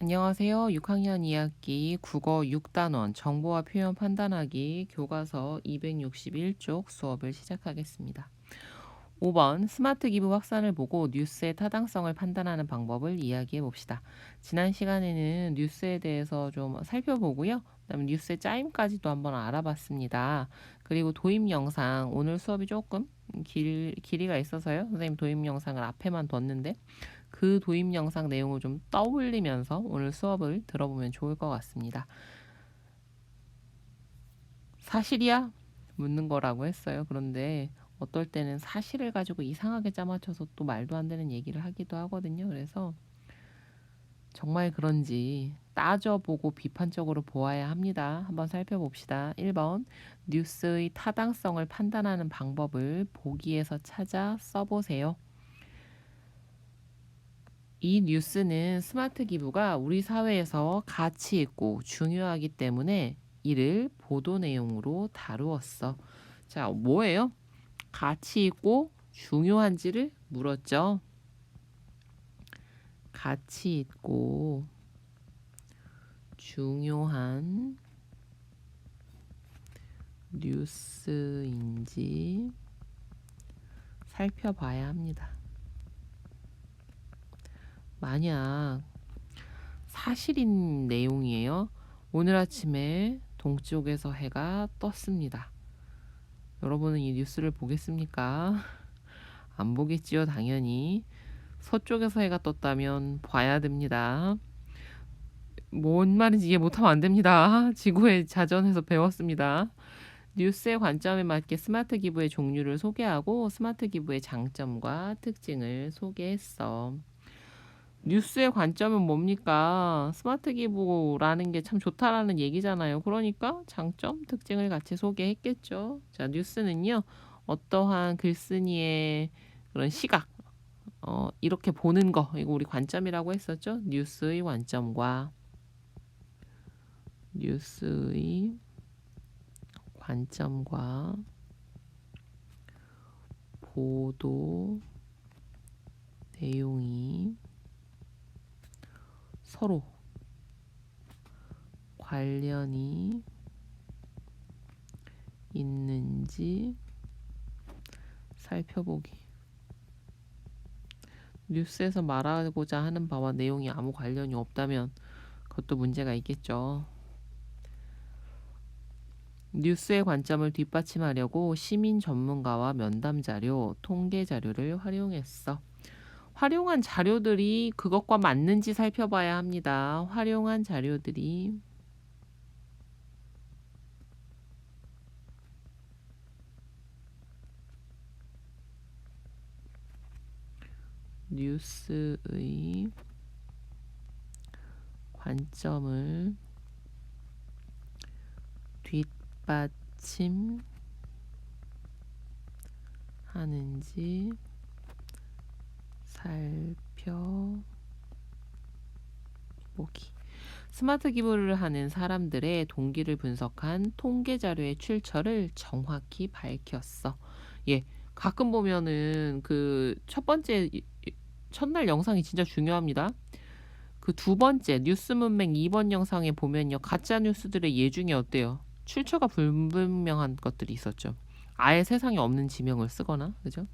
안녕하세요. 6학년 2학기 국어 6단원 정보와 표현 판단하기 교과서 261쪽 수업을 시작하겠습니다. 5번 스마트 기부 확산을 보고 뉴스의 타당성을 판단하는 방법을 이야기해 봅시다. 지난 시간에는 뉴스에 대해서 좀 살펴보고요. 그다음에 뉴스의 짜임까지도 한번 알아봤습니다. 그리고 도입 영상, 오늘 수업이 조금 길이가 있어서요. 선생님 도입 영상을 앞에만 뒀는데 그 도입 영상 내용을 좀 떠올리면서 오늘 수업을 들어보면 좋을 것 같습니다. 사실이야? 묻는 거라고 했어요. 그런데 어떨 때는 사실을 가지고 이상하게 짜맞춰서 또 말도 안 되는 얘기를 하기도 하거든요. 그래서 정말 그런지 따져보고 비판적으로 보아야 합니다. 한번 살펴봅시다. 1번 뉴스의 타당성을 판단하는 방법을 보기에서 찾아 써보세요. 이 뉴스는 스마트 기부가 우리 사회에서 가치 있고 중요하기 때문에 이를 보도 내용으로 다루었어. 자, 뭐예요? 가치 있고 중요한지를 물었죠. 가치 있고 중요한 뉴스인지 살펴봐야 합니다. 만약 사실인 내용이에요. 오늘 아침에 동쪽에서 해가 떴습니다. 여러분은 이 뉴스를 보겠습니까? 안 보겠지요, 당연히. 서쪽에서 해가 떴다면 봐야 됩니다. 뭔 말인지 이해 못하면 안 됩니다. 지구의 자전에서 배웠습니다. 뉴스의 관점에 맞게 스마트 기부의 종류를 소개하고 스마트 기부의 장점과 특징을 소개했어. 뉴스의 관점은 뭡니까? 스마트 기부라는 게 참 좋다라는 얘기잖아요. 그러니까 장점, 특징을 같이 소개했겠죠. 자, 뉴스는요, 어떠한 글쓴이의 그런 시각, 이렇게 보는 거, 이거 우리 관점이라고 했었죠. 뉴스의 관점과 보도 내용이 서로 관련이 있는지 살펴보기. 뉴스에서 말하고자 하는 바와 내용이 아무 관련이 없다면 그것도 문제가 있겠죠. 뉴스의 관점을 뒷받침하려고 시민 전문가와 면담 자료, 통계 자료를 활용했어. 활용한 자료들이 그것과 맞는지 살펴봐야 합니다. 활용한 자료들이 뉴스의 관점을 뒷받침하는지 살펴보기. 스마트 기부를 하는 사람들의 동기를 분석한 통계 자료의 출처를 정확히 밝혔어. 예, 가끔 보면은 그 첫 번째 첫날 영상이 진짜 중요합니다. 그 두 번째 뉴스 문맥 2번 영상에 보면요. 가짜 뉴스들의 예중이 어때요? 출처가 불분명한 것들이 있었죠. 아예 세상에 없는 지명을 쓰거나, 그죠?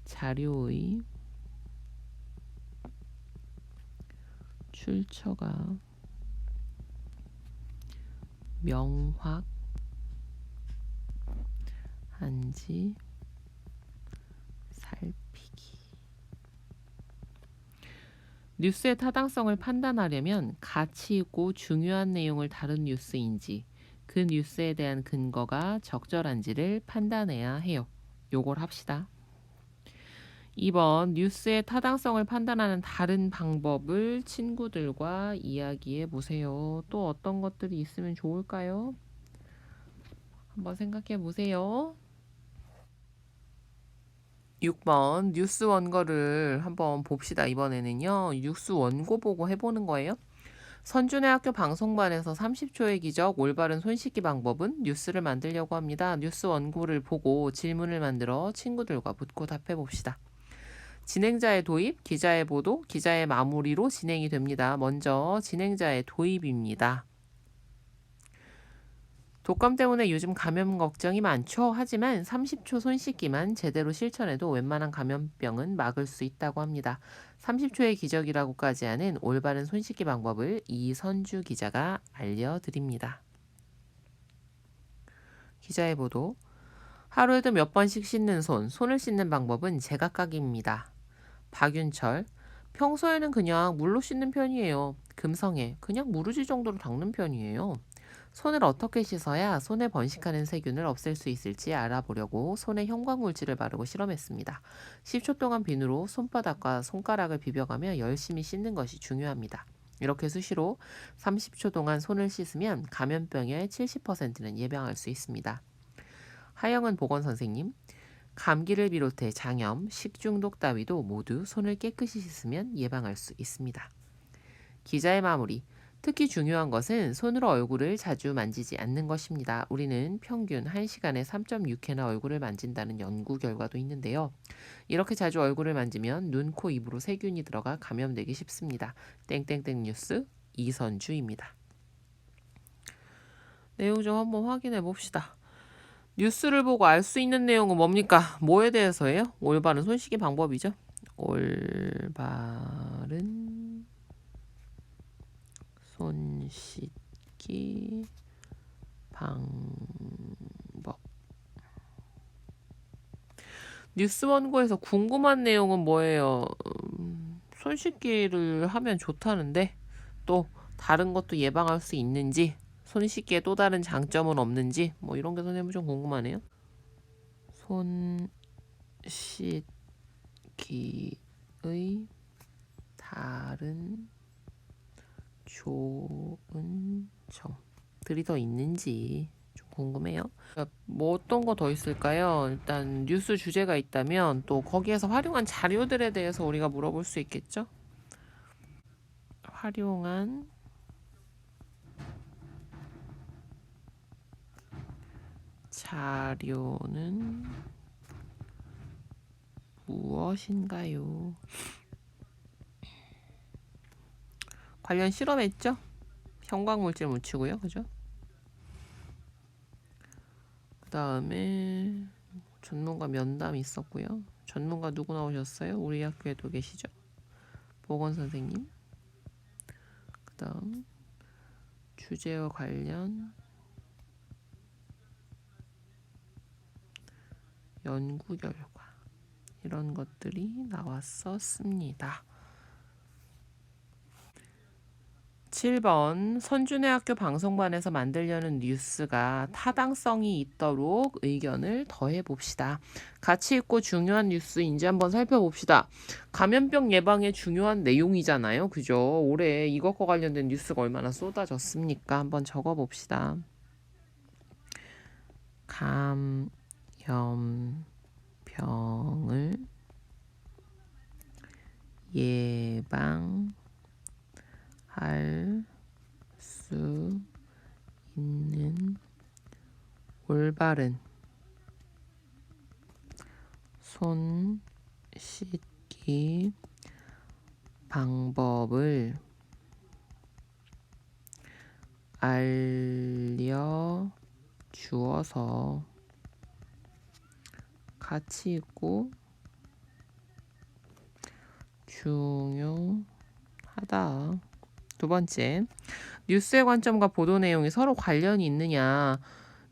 자료의 출처가 명확한지 살피기. 뉴스의 타당성을 판단하려면 가치 있고 중요한 내용을 다룬 뉴스인지 그 뉴스에 대한 근거가 적절한지를 판단해야 해요. 요걸 합시다. 2번 뉴스의 타당성을 판단하는 다른 방법을 친구들과 이야기해 보세요. 또 어떤 것들이 있으면 좋을까요? 한번 생각해 보세요. 6번 뉴스 원고를 한번 봅시다. 이번에는요. 뉴스 원고 보고 해보는 거예요. 선준의 학교 방송반에서 30초의 기적 올바른 손 씻기 방법은 뉴스를 만들려고 합니다. 뉴스 원고를 보고 질문을 만들어 친구들과 묻고 답해 봅시다. 진행자의 도입, 기자의 보도, 기자의 마무리로 진행이 됩니다. 먼저 진행자의 도입입니다. 독감 때문에 요즘 감염 걱정이 많죠. 하지만 30초 손 씻기만 제대로 실천해도 웬만한 감염병은 막을 수 있다고 합니다. 30초의 기적이라고까지 하는 올바른 손 씻기 방법을 이선주 기자가 알려드립니다. 기자의 보도. 하루에도 몇 번씩 씻는 손을 씻는 방법은 제각각입니다. 박윤철. 평소에는 그냥 물로 씻는 편이에요. 금성애. 그냥 무르지 정도로 닦는 편이에요. 손을 어떻게 씻어야 손에 번식하는 세균을 없앨 수 있을지 알아보려고 손에 형광물질을 바르고 실험했습니다. 10초 동안 비누로 손바닥과 손가락을 비벼가며 열심히 씻는 것이 중요합니다. 이렇게 수시로 30초 동안 손을 씻으면 감염병의 70%는 예방할 수 있습니다. 하영은 보건선생님, 감기를 비롯해 장염, 식중독 따위도 모두 손을 깨끗이 씻으면 예방할 수 있습니다. 기자의 마무리. 특히 중요한 것은 손으로 얼굴을 자주 만지지 않는 것입니다. 우리는 평균 1시간에 3.6회나 얼굴을 만진다는 연구 결과도 있는데요. 이렇게 자주 얼굴을 만지면 눈, 코, 입으로 세균이 들어가 감염되기 쉽습니다. 땡땡땡 뉴스 이선주입니다. 내용 좀 한번 확인해 봅시다. 뉴스를 보고 알 수 있는 내용은 뭡니까? 뭐에 대해서예요? 올바른 손 씻기 방법이죠. 올바른 손 씻기 방법. 뉴스 원고에서 궁금한 내용은 뭐예요? 손 씻기를 하면 좋다는데 또 다른 것도 예방할 수 있는지, 손 씻기에 또 다른 장점은 없는지 뭐 이런 게 선생님 좀 궁금하네요. 손 씻기의 다른 좋은 점들이 더 있는지 좀 궁금해요. 뭐 어떤 거 더 있을까요? 일단 뉴스 주제가 있다면 또 거기에서 활용한 자료들에 대해서 우리가 물어볼 수 있겠죠? 활용한 자료는 무엇인가요? 관련 실험했죠? 형광물질 묻히고요. 그죠? 그 다음에 전문가 면담이 있었고요. 전문가 누구 나오셨어요? 우리 학교에도 계시죠? 보건선생님. 그 다음 주제와 관련 연구 결과 이런 것들이 나왔었습니다. 7번 선준의 학교 방송반에서 만들려는 뉴스가 타당성이 있도록 의견을 더해봅시다. 가치 있고 중요한 뉴스인지 한번 살펴봅시다. 감염병 예방에 중요한 내용이잖아요. 그죠? 올해 이것과 관련된 뉴스가 얼마나 쏟아졌습니까? 한번 적어봅시다. 감염병을 예방할 수 있는 올바른 손 씻기 방법을 알려주어서 가치 있고 중요하다. 두 번째, 뉴스의 관점과 보도 내용이 서로 관련이 있느냐.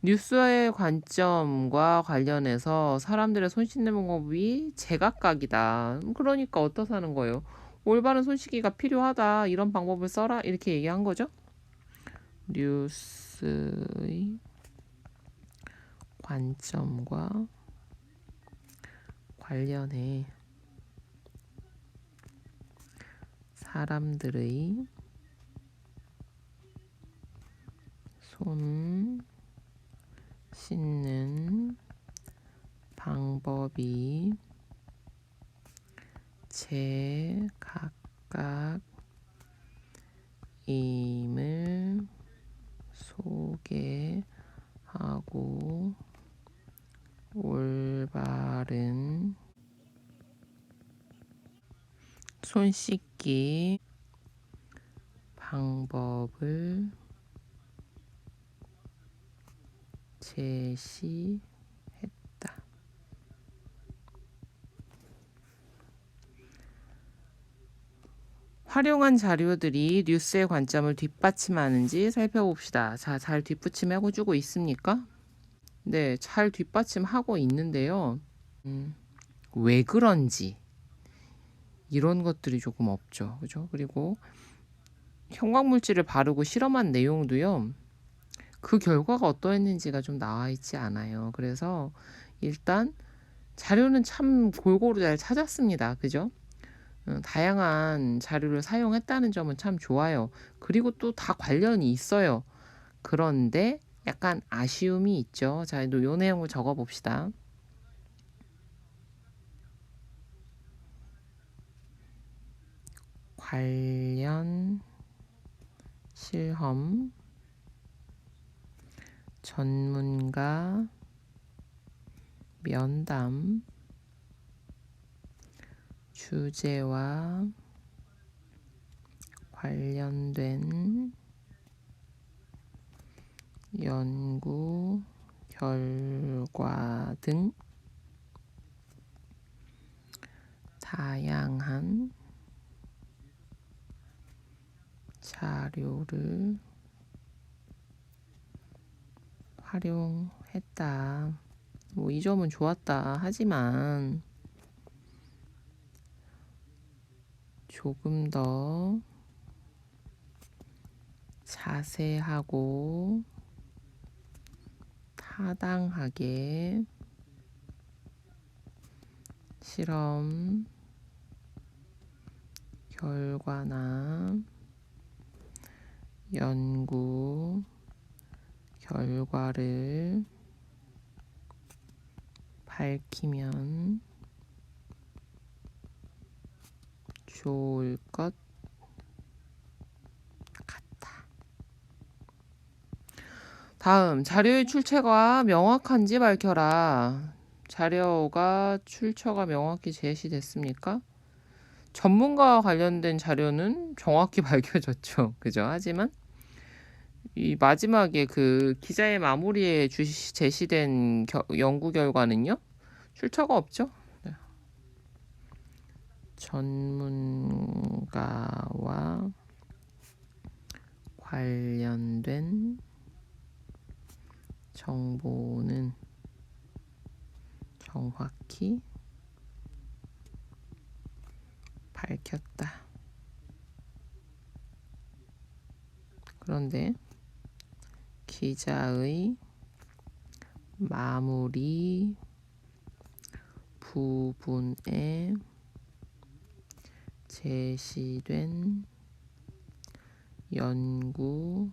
뉴스의 관점과 관련해서 사람들의 손 씻는 방법이 제각각이다. 그러니까 어떻다는 거예요? 올바른 손 씻기가 필요하다. 이런 방법을 써라. 이렇게 얘기한 거죠. 뉴스의 관점과 관련해 사람들의 손 씻는 방법이 제각각임을 소개하고 올바른 손 씻기 방법을 제시했다. 활용한 자료들이 뉴스의 관점을 뒷받침하는지 살펴봅시다. 자, 잘 뒷받침해주고 있습니까? 네, 잘 뒷받침하고 있는데요. 왜 그런지 이런 것들이 조금 없죠. 그죠? 그리고 형광물질을 바르고 실험한 내용도요. 그 결과가 어떠했는지가 좀 나와 있지 않아요. 그래서 일단 자료는 참 골고루 잘 찾았습니다. 그죠? 다양한 자료를 사용했다는 점은 참 좋아요. 그리고 또 다 관련이 있어요. 그런데 약간 아쉬움이 있죠. 자, 요 내용을 적어 봅시다. 관련 실험 전문가 면담 주제와 관련된 연구 결과 등 다양한 자료를 활용했다. 뭐 이 점은 좋았다. 하지만 조금 더 자세하고 타당하게 실험 결과나 연구 결과를 밝히면 좋을 것 같다. 다음, 자료의 출처가 명확한지 밝혀라. 자료가 출처가 명확히 제시됐습니까? 전문가와 관련된 자료는 정확히 밝혀졌죠. 그죠? 하지만 이 마지막에 그 기자의 마무리에 제시된 연구 결과는요. 출처가 없죠. 네. 전문가와 관련된 정보는 정확히 밝혔다. 그런데 기자의 마무리 부분에 제시된 연구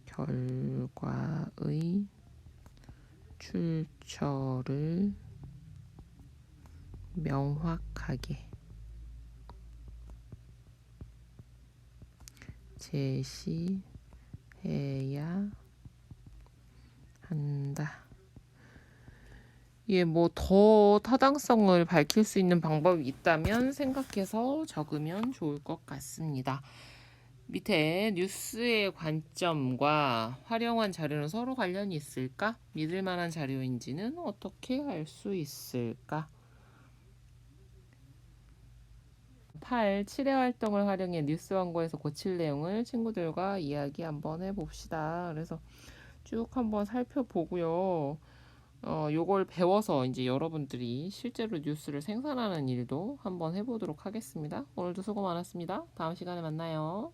결과의 출처를 명확하게 제시해야 한다. 예, 뭐 더 타당성을 밝힐 수 있는 방법이 있다면 생각해서 적으면 좋을 것 같습니다. 밑에 뉴스의 관점과 활용한 자료는 서로 관련이 있을까? 믿을 만한 자료인지는 어떻게 알 수 있을까? 8. 7회 활동을 활용해 뉴스 원고에서 고칠 내용을 친구들과 이야기 한번 해봅시다. 그래서 쭉 한번 살펴보고요. 요걸 배워서 이제 여러분들이 실제로 뉴스를 생산하는 일도 한번 해보도록 하겠습니다. 오늘도 수고 많았습니다. 다음 시간에 만나요.